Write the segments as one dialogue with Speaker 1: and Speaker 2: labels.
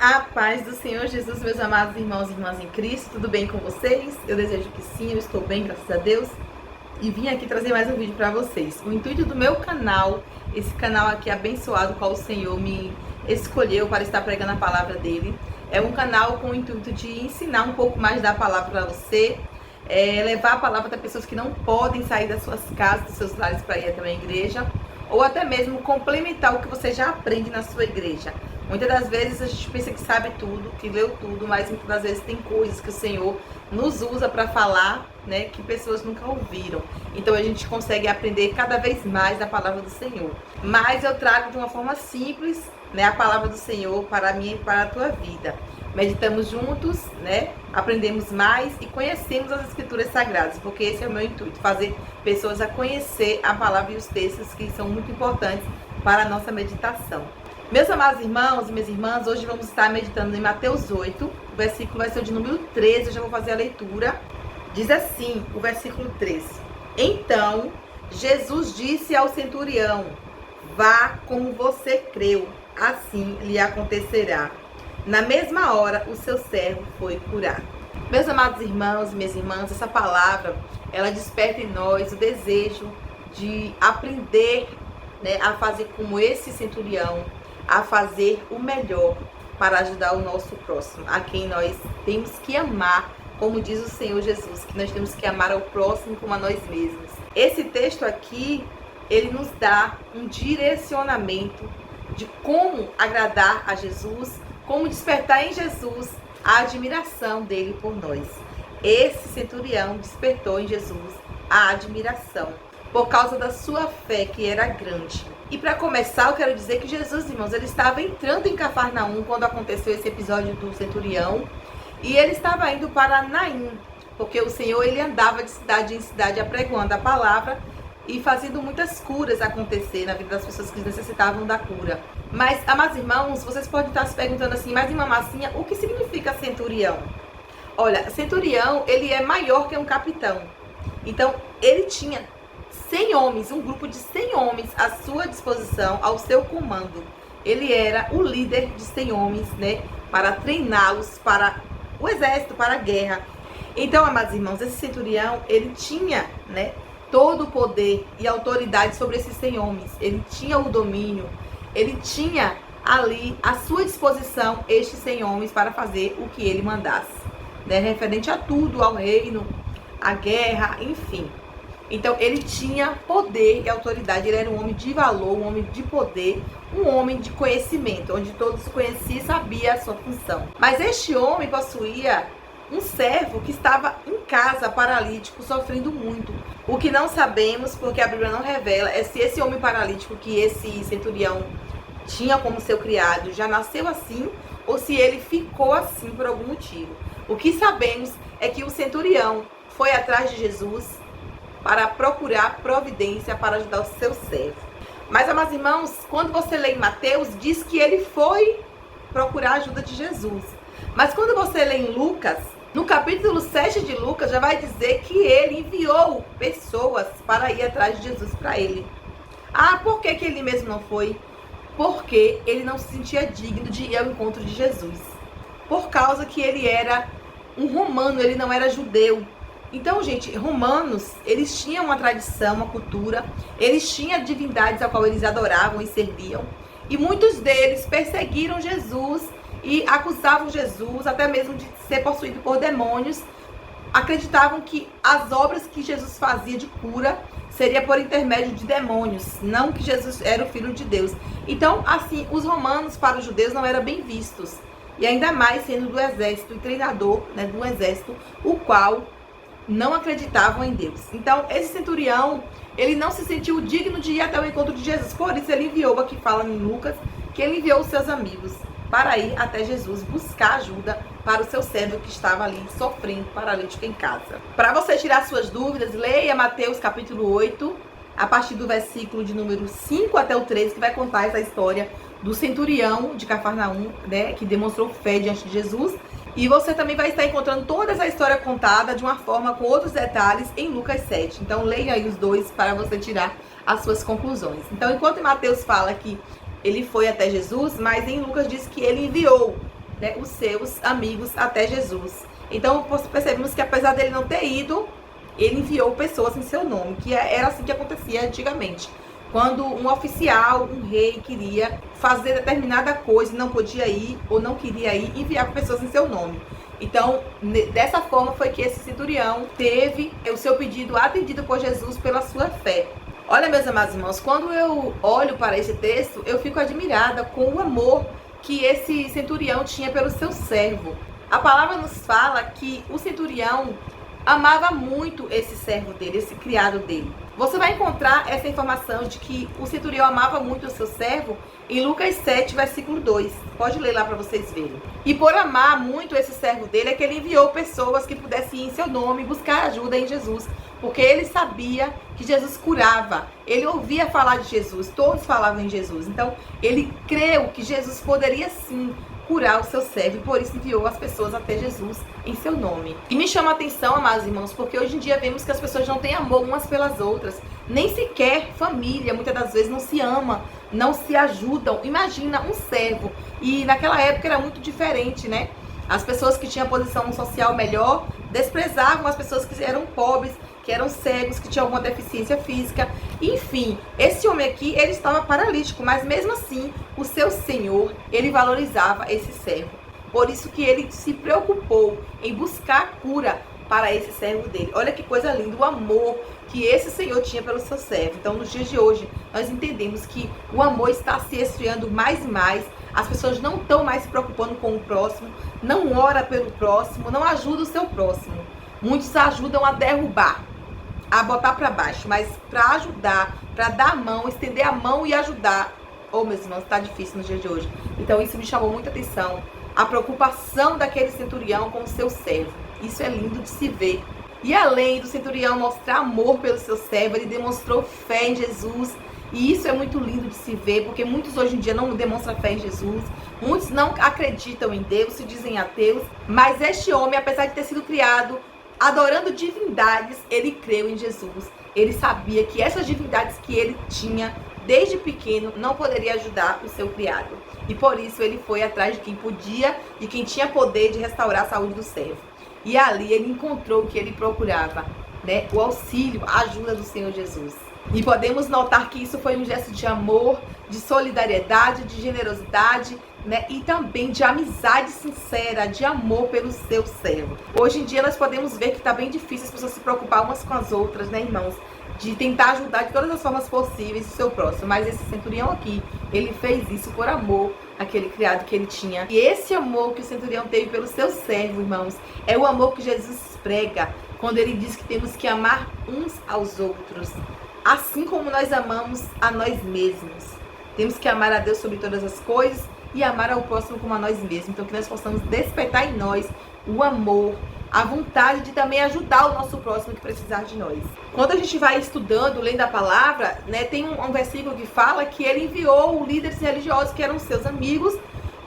Speaker 1: A paz do Senhor Jesus, meus amados irmãos e irmãs em Cristo, tudo bem com vocês? Eu desejo que sim, eu estou bem, graças a Deus. E vim aqui trazer mais um vídeo para vocês. O intuito do meu canal, esse canal aqui abençoado, qual o Senhor me escolheu para estar pregando a palavra dele, é um canal com o intuito de ensinar um pouco mais da palavra para você, levar a palavra para pessoas que não podem sair das suas casas, dos seus lares para ir até uma igreja, ou até mesmo complementar o que você já aprende na sua igreja. Muitas das vezes a gente pensa que sabe tudo, que leu tudo, mas muitas das vezes tem coisas que o Senhor nos usa para falar, né, que pessoas nunca ouviram. Então a gente consegue aprender cada vez mais da palavra do Senhor. Mas eu trago de uma forma simples, né, a palavra do Senhor para mim e para a tua vida. Meditamos juntos, né, aprendemos mais e conhecemos as Escrituras Sagradas, porque esse é o meu intuito, fazer pessoas a conhecer a palavra e os textos que são muito importantes para a nossa meditação. Meus amados irmãos e minhas irmãs, hoje vamos estar meditando em Mateus 8, o versículo vai ser o de número 13, eu já vou fazer a leitura. Diz assim, o versículo 13: Então, Jesus disse ao centurião: vá como você creu, assim lhe acontecerá. Na mesma hora, o seu servo foi curado. Meus amados irmãos e minhas irmãs, essa palavra, ela desperta em nós o desejo de aprender, né, a fazer como esse centurião, a fazer o melhor para ajudar o nosso próximo, a quem nós temos que amar, como diz o Senhor Jesus, que nós temos que amar ao próximo como a nós mesmos. Esse texto aqui, ele nos dá um direcionamento de como agradar a Jesus, como despertar em Jesus a admiração dele por nós. Esse centurião despertou em Jesus a admiração por causa da sua fé, que era grande. E para começar, eu quero dizer que Jesus, irmãos, ele estava entrando em Cafarnaum quando aconteceu esse episódio do centurião, e ele estava indo para Naim, porque o Senhor, ele andava de cidade em cidade apregoando a palavra e fazendo muitas curas acontecer na vida das pessoas que necessitavam da cura. Mas, amados irmãos, vocês podem estar se perguntando assim, mas irmã Marcinha, o que significa centurião? Olha, centurião, ele é maior que um capitão. Então, ele tinha 100 homens, um grupo de 100 homens à sua disposição, ao seu comando. Ele era o líder de 100 homens, né, para treiná-los para o exército, para a guerra. Então, amados irmãos, esse centurião, ele tinha, né, todo o poder e autoridade sobre esses 100 homens. Ele tinha o domínio, ele tinha ali à sua disposição estes 100 homens para fazer o que ele mandasse, né, referente a tudo, ao reino, à guerra, enfim. Então, ele tinha poder e autoridade, ele era um homem de valor, um homem de poder, um homem de conhecimento, onde todos conheciam e sabiam a sua função. Mas este homem possuía um servo que estava em casa, paralítico, sofrendo muito. O que não sabemos, porque a Bíblia não revela, é se esse homem paralítico que esse centurião tinha como seu criado já nasceu assim, ou se ele ficou assim por algum motivo. O que sabemos é que o centurião foi atrás de Jesus para procurar providência para ajudar o seu servo. Mas, amados irmãos, quando você lê em Mateus, diz que ele foi procurar a ajuda de Jesus. Mas quando você lê em Lucas, no capítulo 7 de Lucas, já vai dizer que ele enviou pessoas para ir atrás de Jesus para ele. Ah, por que ele mesmo não foi? Porque ele não se sentia digno de ir ao encontro de Jesus. Por causa que ele era um romano, ele não era judeu. Então, gente, romanos, eles tinham uma tradição, uma cultura, eles tinham divindades a qual eles adoravam e serviam, e muitos deles perseguiram Jesus e acusavam Jesus, até mesmo de ser possuído por demônios. Acreditavam que as obras que Jesus fazia de cura seria por intermédio de demônios, não que Jesus era o Filho de Deus. Então, assim, os romanos para os judeus não eram bem vistos, e ainda mais sendo do exército e treinador, né, do exército, o qual não acreditavam em Deus. Então, esse centurião, ele não se sentiu digno de ir até o encontro de Jesus. Por isso, ele enviou, aqui fala em Lucas, que ele enviou os seus amigos para ir até Jesus, buscar ajuda para o seu servo que estava ali sofrendo, paralítico em casa. Para você tirar suas dúvidas, leia Mateus capítulo 8, a partir do versículo de número 5 até o 13, que vai contar essa história do centurião de Cafarnaum, né, que demonstrou fé diante de Jesus. E você também vai estar encontrando toda essa história contada de uma forma com outros detalhes em Lucas 7. Então, leia aí os dois para você tirar as suas conclusões. Então, enquanto Mateus fala que ele foi até Jesus, mas em Lucas diz que ele enviou né, os seus amigos até Jesus. Então percebemos que apesar dele não ter ido, ele enviou pessoas em seu nome, que era assim que acontecia antigamente. Quando um oficial, um rei, queria fazer determinada coisa e não podia ir ou não queria ir, enviava pessoas em seu nome. Então, dessa forma foi que esse centurião teve o seu pedido atendido por Jesus pela sua fé. Olha, meus amados irmãos, quando eu olho para esse texto, eu fico admirada com o amor que esse centurião tinha pelo seu servo. A palavra nos fala que o centurião amava muito esse servo dele, esse criado dele. Você vai encontrar essa informação de que o centurião amava muito o seu servo em Lucas 7, versículo 2. Pode ler lá para vocês verem. E por amar muito esse servo dele, é que ele enviou pessoas que pudessem ir em seu nome buscar ajuda em Jesus. Porque ele sabia que Jesus curava. Ele ouvia falar de Jesus, todos falavam em Jesus. Então, ele creu que Jesus poderia sim curar o seu servo, e por isso enviou as pessoas até Jesus em seu nome. E me chama a atenção, amados irmãos, porque hoje em dia vemos que as pessoas não têm amor umas pelas outras, nem sequer família, muitas das vezes não se ama, não se ajudam. Imagina um servo, e naquela época era muito diferente, né? As pessoas que tinham posição social melhor desprezavam as pessoas que eram pobres, que eram cegos, que tinham alguma deficiência física. Enfim, esse homem aqui, ele estava paralítico, mas mesmo assim, o seu senhor, ele valorizava esse servo. Por isso que ele se preocupou em buscar cura para esse servo dele. Olha que coisa linda, o amor que esse senhor tinha pelo seu servo. Então, nos dias de hoje, nós entendemos que o amor está se esfriando mais e mais. As pessoas não estão mais se preocupando com o próximo, não ora pelo próximo, não ajuda o seu próximo. Muitos ajudam a derrubar, a botar para baixo, mas para ajudar, para dar a mão, estender a mão e ajudar. Oh, meus irmãos, está difícil nos dias de hoje. Então, isso me chamou muita atenção. A preocupação daquele centurião com o seu servo. Isso é lindo de se ver. E além do centurião mostrar amor pelo seu servo, ele demonstrou fé em Jesus. E isso é muito lindo de se ver, porque muitos hoje em dia não demonstram fé em Jesus. Muitos não acreditam em Deus, se dizem ateus. Mas este homem, apesar de ter sido criado adorando divindades, ele creu em Jesus. Ele sabia que essas divindades que ele tinha desde pequeno não poderia ajudar o seu criado. E por isso ele foi atrás de quem podia, de quem tinha poder de restaurar a saúde do servo. E ali ele encontrou o que ele procurava, né? O auxílio, a ajuda do Senhor Jesus. E podemos notar que isso foi um gesto de amor, de solidariedade, de generosidade, né? E também de amizade sincera, de amor pelo seu servo. Hoje em dia nós podemos ver que está bem difícil as pessoas se preocupar umas com as outras, né, irmãos? De tentar ajudar de todas as formas possíveis o seu próximo. Mas esse centurião aqui, ele fez isso por amor àquele criado que ele tinha. E esse amor que o centurião teve pelo seu servo, irmãos, é o amor que Jesus prega quando ele diz que temos que amar uns aos outros, assim como nós amamos a nós mesmos. Temos que amar a Deus sobre todas as coisas e amar ao próximo como a nós mesmos. Então que nós possamos despertar em nós o amor, a vontade de também ajudar o nosso próximo que precisar de nós. Quando a gente vai estudando, lendo a palavra, né, tem um versículo que fala que ele enviou líderes religiosos que eram seus amigos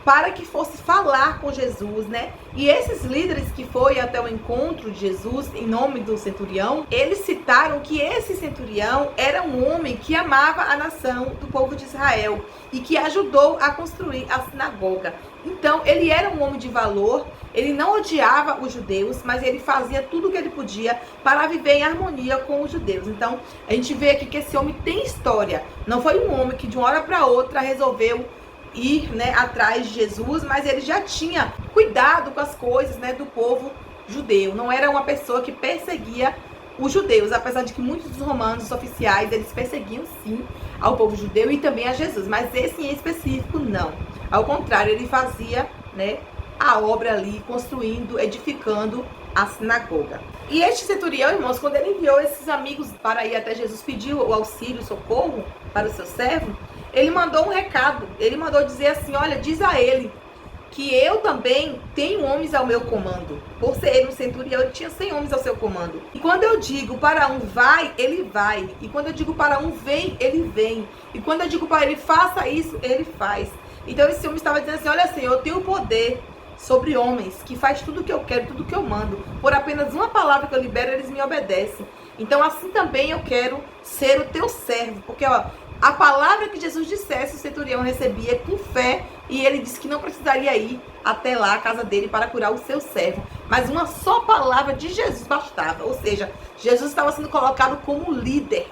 Speaker 1: para que fosse falar com Jesus, né? E esses líderes que foram até o encontro de Jesus, em nome do centurião, eles citaram que esse centurião era um homem que amava a nação do povo de Israel e que ajudou a construir a sinagoga. Então, ele era um homem de valor, ele não odiava os judeus, mas ele fazia tudo o que ele podia para viver em harmonia com os judeus. Então, a gente vê aqui que esse homem tem história. Não foi um homem que de uma hora para outra resolveu ir, né, atrás de Jesus, mas ele já tinha cuidado com as coisas, né, do povo judeu. Não era uma pessoa que perseguia os judeus, apesar de que muitos dos romanos, os oficiais, eles perseguiam sim ao povo judeu e também a Jesus, mas esse em específico não. Ao contrário, ele fazia, né, a obra ali, construindo, edificando a sinagoga. E este centurião, irmãos, quando ele enviou esses amigos para ir até Jesus, pediu o auxílio, o socorro para o seu servo, ele mandou um recado, ele mandou dizer assim: olha, diz a ele que eu também tenho homens ao meu comando. Por ser ele um centurião, ele tinha 100 homens ao seu comando. E quando eu digo para um vai, ele vai. E quando eu digo para um vem, ele vem. E quando eu digo para ele faça isso, ele faz. Então esse homem estava dizendo assim: olha, Senhor, eu tenho poder sobre homens que faz tudo o que eu quero, tudo o que eu mando. Por apenas uma palavra que eu libero, eles me obedecem. Então assim também eu quero ser o teu servo. Porque, ó, a palavra que Jesus dissesse, o centurião recebia com fé, e ele disse que não precisaria ir até lá, a casa dele, para curar o seu servo. Mas uma só palavra de Jesus bastava. Ou seja, Jesus estava sendo colocado como líder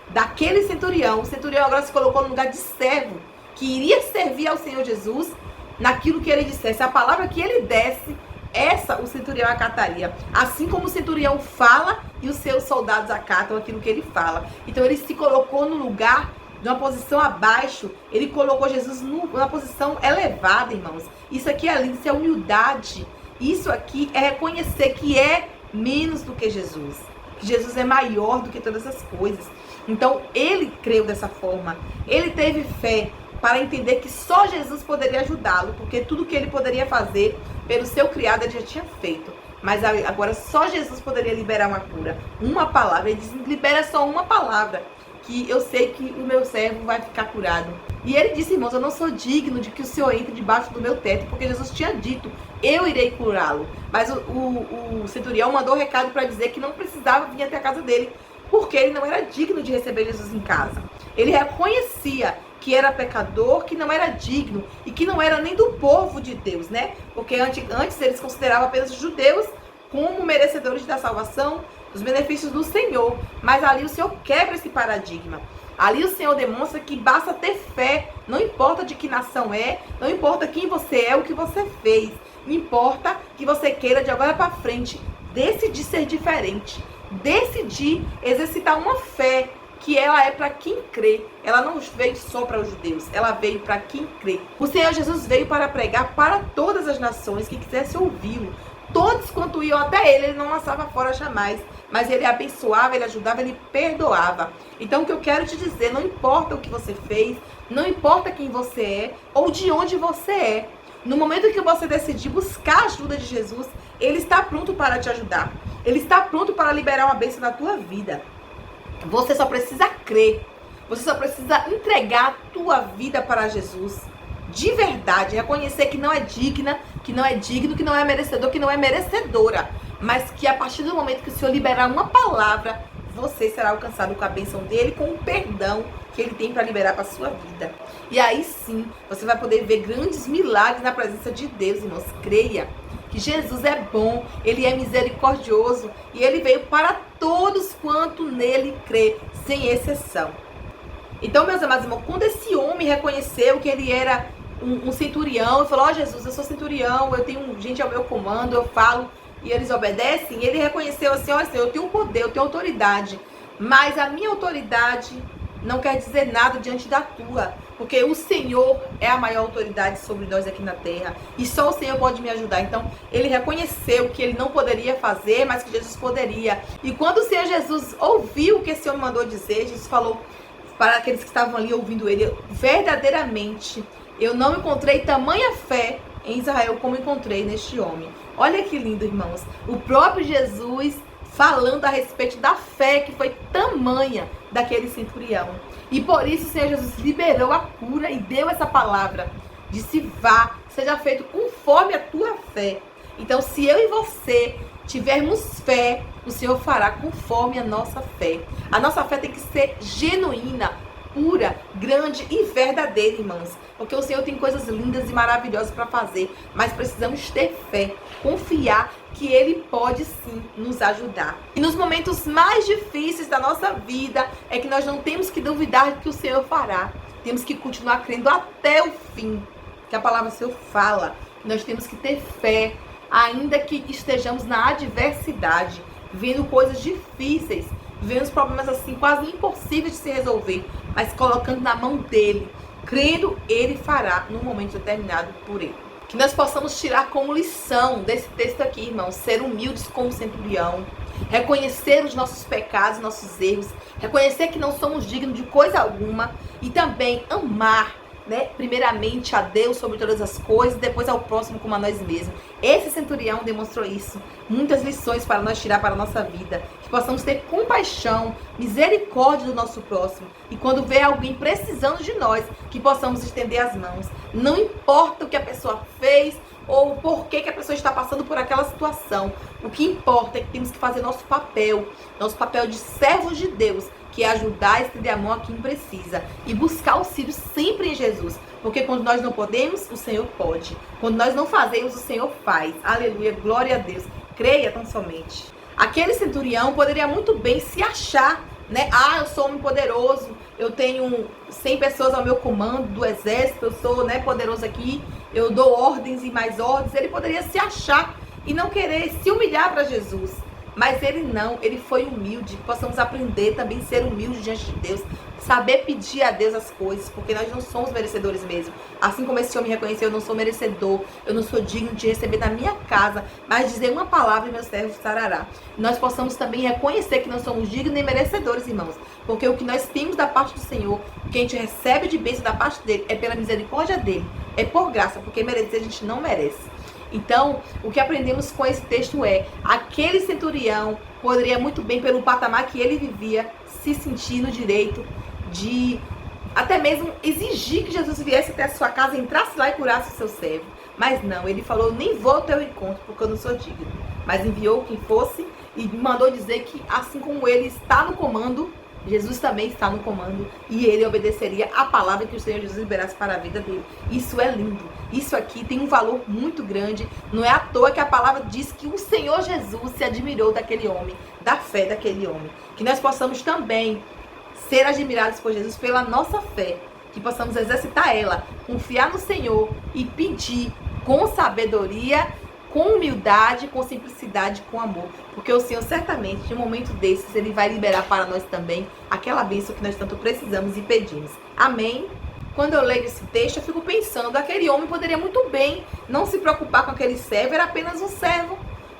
Speaker 1: daquele centurião. O centurião agora se colocou no lugar de servo, que iria servir ao Senhor Jesus naquilo que ele dissesse. A palavra que ele desse, essa o centurião acataria. Assim como o centurião fala e os seus soldados acatam aquilo que ele fala. Então ele se colocou no lugar de uma posição abaixo, ele colocou Jesus numa posição elevada, irmãos. Isso aqui é lindo, isso é humildade. Isso aqui é reconhecer que é menos do que Jesus. Que Jesus é maior do que todas as coisas. Então, ele creu dessa forma. Ele teve fé para entender que só Jesus poderia ajudá-lo, porque tudo que ele poderia fazer pelo seu criado ele já tinha feito. Mas agora só Jesus poderia liberar uma cura. Uma palavra. Ele diz, libera só uma palavra, que eu sei que o meu servo vai ficar curado. E ele disse, irmãos, eu não sou digno de que o Senhor entre debaixo do meu teto, porque Jesus tinha dito, eu irei curá-lo. Mas o centurião mandou recado para dizer que não precisava vir até a casa dele, porque ele não era digno de receber Jesus em casa. Ele reconhecia que era pecador, que não era digno e que não era nem do povo de Deus, né? Porque antes eles consideravam apenas os judeus como merecedores da salvação, dos benefícios do Senhor. Mas ali o Senhor quebra esse paradigma. Ali o Senhor demonstra que basta ter fé. Não importa de que nação é, não importa quem você é, o que você fez. Importa que você queira de agora para frente decidir ser diferente. Decidir exercitar uma fé que ela é para quem crê. Ela não veio só para os judeus, ela veio para quem crê. O Senhor Jesus veio para pregar para todas as nações que quisessem ouvi-lo. Todos quanto iam até ele não lançava fora jamais. Mas ele abençoava, ele ajudava, ele perdoava. Então o que eu quero te dizer, não importa o que você fez, não importa quem você é ou de onde você é. No momento que você decidir buscar a ajuda de Jesus, ele está pronto para te ajudar. Ele está pronto para liberar uma bênção na tua vida. Você só precisa crer. Você só precisa entregar a tua vida para Jesus. De verdade, reconhecer que não é digna, que não é digno, que não é merecedor, que não é merecedora. Mas que a partir do momento que o Senhor liberar uma palavra, você será alcançado com a bênção dele, com o perdão que ele tem para liberar para a sua vida. E aí sim, você vai poder ver grandes milagres na presença de Deus, irmãos. Creia que Jesus é bom, ele é misericordioso e ele veio para todos quanto nele crê, sem exceção. Então, meus amados irmãos, quando esse homem reconheceu que ele era um centurião e falou, ó Jesus, eu sou centurião, eu tenho gente ao meu comando, eu falo e eles obedecem, ele reconheceu assim, olha Senhor, eu tenho poder, eu tenho autoridade, mas a minha autoridade não quer dizer nada diante da tua, porque o Senhor é a maior autoridade sobre nós aqui na terra, e só o Senhor pode me ajudar. Então, ele reconheceu que ele não poderia fazer, mas que Jesus poderia. E quando o Senhor Jesus ouviu o que esse homem mandou dizer, Jesus falou para aqueles que estavam ali ouvindo ele, verdadeiramente, eu não encontrei tamanha fé em Israel como encontrei neste homem. Olha que lindo, irmãos. O próprio Jesus falando a respeito da fé que foi tamanha daquele centurião. E por isso o Senhor Jesus liberou a cura e deu essa palavra. Disse, vá, seja feito conforme a tua fé. Então, se eu e você tivermos fé, o Senhor fará conforme a nossa fé. A nossa fé tem que ser genuína, pura, grande e verdadeira, irmãos. Porque o Senhor tem coisas lindas e maravilhosas para fazer. Mas precisamos ter fé, confiar que Ele pode sim nos ajudar. E nos momentos mais difíceis da nossa vida, é que nós não temos que duvidar que o Senhor fará. Temos que continuar crendo até o fim. Que a palavra do Senhor fala. Nós temos que ter fé, ainda que estejamos na adversidade, vendo coisas difíceis, vendo os problemas assim quase impossíveis de se resolver, mas colocando na mão dele, crendo, ele fará no momento determinado por ele. Que nós possamos tirar como lição desse texto aqui, irmãos, ser humildes como o centurião, reconhecer os nossos pecados, nossos erros, reconhecer que não somos dignos de coisa alguma e também amar, né, primeiramente a Deus sobre todas as coisas, depois ao próximo como a nós mesmos. Esse centurião demonstrou isso. Muitas lições para nós tirar para a nossa vida. Que possamos ter compaixão, misericórdia do nosso próximo. E quando vê alguém precisando de nós, que possamos estender as mãos. Não importa o que a pessoa fez ou por que a pessoa está passando por aquela situação. O que importa é que temos que fazer nosso papel de servos de Deus, que é ajudar a estender a mão a quem precisa e buscar auxílio sempre em Jesus, Porque quando nós não podemos, o Senhor pode. Quando nós não fazemos, o Senhor faz. Aleluia, glória a Deus. Creia tão somente. Aquele centurião poderia muito bem se achar, né? Ah, eu sou homem poderoso, eu tenho 100 pessoas ao meu comando do exército, eu sou, né, poderoso aqui, eu dou ordens e mais ordens. Ele poderia se achar e não querer se humilhar para Jesus. Mas ele não, ele foi humilde. Possamos aprender também a ser humilde diante de Deus, saber pedir a Deus as coisas, porque nós não somos merecedores mesmo. Assim como esse homem reconheceu, eu não sou merecedor, eu não sou digno de receber na minha casa, mas dizer uma palavra e meu servo sarará. Nós possamos também reconhecer que não somos dignos nem merecedores, irmãos, porque o que nós temos da parte do Senhor, o que a gente recebe de bênção da parte dele, é pela misericórdia dele, é por graça, porque merecer a gente não merece. Então, o que aprendemos com esse texto é, aquele centurião poderia muito bem, pelo patamar que ele vivia, se sentir no direito de até mesmo exigir que Jesus viesse até a sua casa, entrasse lá e curasse o seu servo. Mas não, ele falou, nem vou ao teu encontro, porque eu não sou digno. Mas enviou quem fosse e mandou dizer que, assim como ele está no comando, Jesus também está no comando e ele obedeceria a palavra que o Senhor Jesus liberasse para a vida dele. Isso é lindo. Isso aqui tem um valor muito grande. Não é à toa que a palavra diz que o Senhor Jesus se admirou daquele homem, da fé daquele homem. Que nós possamos também ser admirados por Jesus pela nossa fé. Que possamos exercitar ela, confiar no Senhor e pedir com sabedoria, com humildade, com simplicidade, com amor. Porque o Senhor certamente, em um momento desses, ele vai liberar para nós também aquela bênção que nós tanto precisamos e pedimos. Amém? Quando eu leio esse texto, eu fico pensando, aquele homem poderia muito bem não se preocupar com aquele servo, era apenas um servo,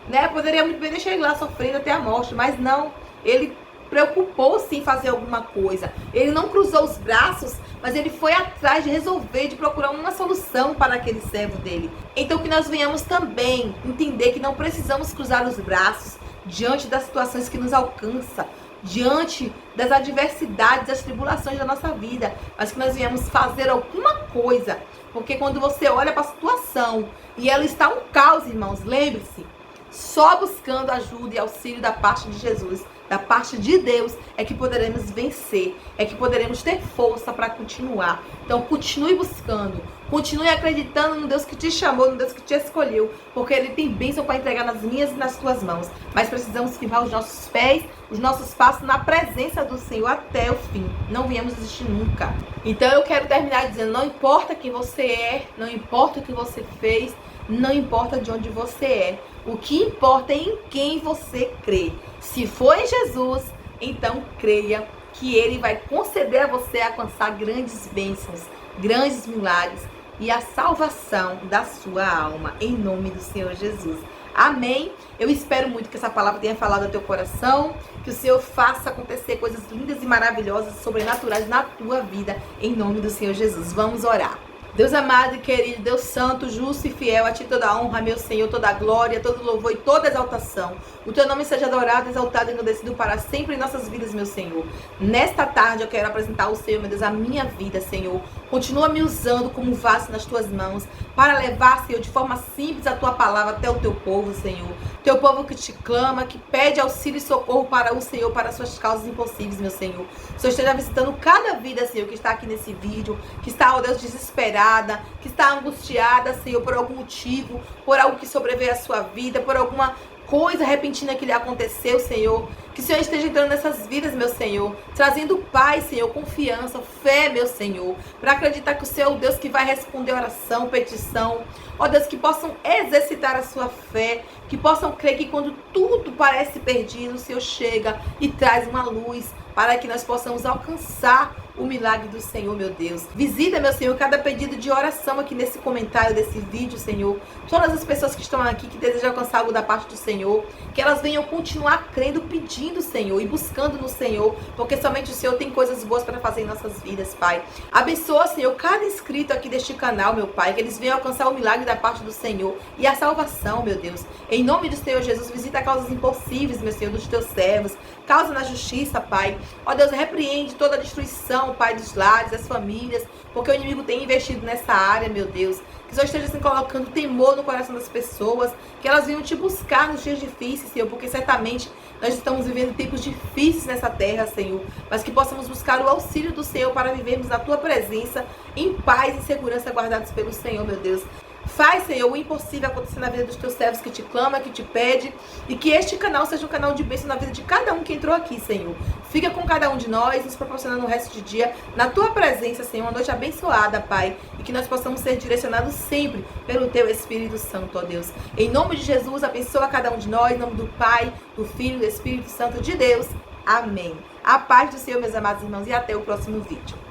Speaker 1: né? Poderia muito bem deixar ele lá sofrendo até a morte, mas não, ele preocupou-se em fazer alguma coisa. Ele não cruzou os braços, mas ele foi atrás de resolver, de procurar uma solução para aquele servo dele. Então que nós venhamos também entender que não precisamos cruzar os braços diante das situações que nos alcançam, diante das adversidades, das tribulações da nossa vida, mas que nós venhamos fazer alguma coisa. Porque quando você olha para a situação e ela está um caos, irmãos, lembre-se, só buscando ajuda e auxílio da parte de Jesus, da parte de Deus, é que poderemos vencer, é que poderemos ter força para continuar. Então continue buscando, continue acreditando no Deus que te chamou, no Deus que te escolheu, porque Ele tem bênção para entregar nas minhas e nas tuas mãos. Mas precisamos firmar os nossos pés, os nossos passos na presença do Senhor até o fim. Não viemos desistir nunca. Então eu quero terminar dizendo, não importa quem você é, não importa o que você fez, não importa de onde você é. O que importa é em quem você crê. Se for em Jesus, então creia que Ele vai conceder a você alcançar grandes bênçãos, grandes milagres e a salvação da sua alma, em nome do Senhor Jesus. Amém? Eu espero muito que essa palavra tenha falado ao teu coração, que o Senhor faça acontecer coisas lindas e maravilhosas, sobrenaturais na tua vida, em nome do Senhor Jesus. Vamos orar. Deus amado e querido, Deus santo, justo e fiel, a ti toda a honra, meu Senhor, toda a glória, todo louvor e toda exaltação. O teu nome seja adorado, exaltado e engrandecido para sempre em nossas vidas, meu Senhor. Nesta tarde eu quero apresentar ao Senhor, meu Deus, a minha vida, Senhor. Continua me usando como vaso nas tuas mãos para levar, Senhor, de forma simples a tua palavra até o teu povo, Senhor. Teu povo que te clama, que pede auxílio e socorro para o Senhor, para as suas causas impossíveis, meu Senhor. O Senhor esteja visitando cada vida, Senhor, que está aqui nesse vídeo, que está, ó Deus, desesperada, que está angustiada, Senhor, por algum motivo, por algo que sobreveio à sua vida, por alguma coisa repentina que lhe aconteceu, Senhor. Que o Senhor esteja entrando nessas vidas, meu Senhor, trazendo paz, Senhor, confiança, fé, meu Senhor, para acreditar que o Senhor é o Deus que vai responder oração, petição. Ó Deus, que possam exercitar a sua fé, que possam crer que quando tudo parece perdido, o Senhor chega e traz uma luz para que nós possamos alcançar o milagre do Senhor, meu Deus. Visita, meu Senhor, cada pedido de oração aqui nesse comentário desse vídeo, Senhor. Todas as pessoas que estão aqui, que desejam alcançar algo da parte do Senhor, que elas venham continuar crendo, pedindo, Senhor, e buscando no Senhor, porque somente o Senhor tem coisas boas para fazer em nossas vidas, Pai. Abençoa, Senhor, cada inscrito aqui deste canal, meu Pai, que eles venham alcançar o milagre da parte do Senhor e a salvação, meu Deus. Em nome do Senhor Jesus, visita causas impossíveis, meu Senhor, dos teus servos, causa na justiça, Pai. Ó Deus, repreende toda a destruição, Pai, dos lares, das famílias, porque o inimigo tem investido nessa área, meu Deus. Que o Senhor esteja assim, colocando temor no coração das pessoas, que elas venham te buscar nos dias difíceis, Senhor, porque certamente nós estamos vivendo tempos difíceis nessa terra, Senhor, mas que possamos buscar o auxílio do Senhor para vivermos na Tua presença, em paz e segurança, guardados pelo Senhor, meu Deus. Faz, Senhor, o impossível acontecer na vida dos teus servos que te clama, que te pede, e que este canal seja um canal de bênção na vida de cada um que entrou aqui, Senhor. Fica com cada um de nós, nos proporcionando o resto de dia na tua presença, Senhor, uma noite abençoada, Pai, e que nós possamos ser direcionados sempre pelo teu Espírito Santo, ó Deus. Em nome de Jesus, abençoa cada um de nós, em nome do Pai, do Filho e do Espírito Santo de Deus. Amém. A paz do Senhor, meus amados irmãos, e até o próximo vídeo.